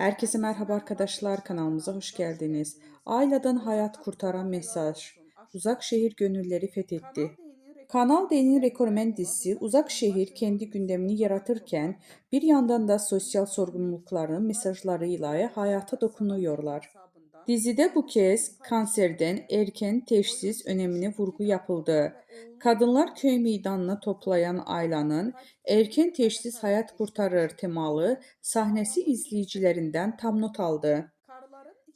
Herkese merhaba arkadaşlar, kanalımıza hoş geldiniz. Aileden hayat kurtaran mesaj. Uzak şehir gönülleri fethetti. Kanal D'nin rekormen dizisi Uzak Şehir kendi gündemini yaratırken bir yandan da sosyal sorumlulukların mesajlarıyla hayata dokunuyorlar. Dizide bu kez kanserden erken teşhis önemine vurgu yapıldı. Kadınlar köy meydanına toplayan Ayla'nın erken teşhis hayat kurtarır temalı sahnesi izleyicilerinden tam not aldı.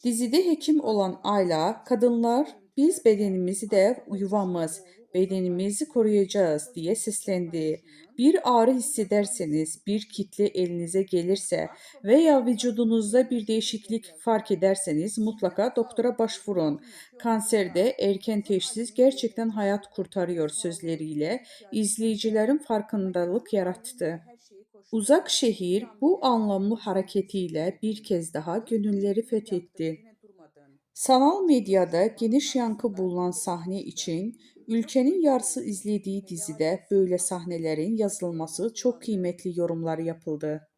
Dizide hekim olan Ayla, kadınlar biz bedenimizi de yuvamız, bedenimizi koruyacağız diye seslendi. Bir ağrı hissederseniz, bir kitle elinize gelirse veya vücudunuzda bir değişiklik fark ederseniz mutlaka doktora başvurun. Kanserde erken teşhis gerçekten hayat kurtarıyor sözleriyle izleyicilerin farkındalık yarattı. Uzak şehir bu anlamlı hareketiyle bir kez daha gönülleri fethetti. Sanal medyada geniş yankı bulunan sahne için ülkenin yarısı izlediği dizide böyle sahnelerin yazılması çok kıymetli yorumlar yapıldı.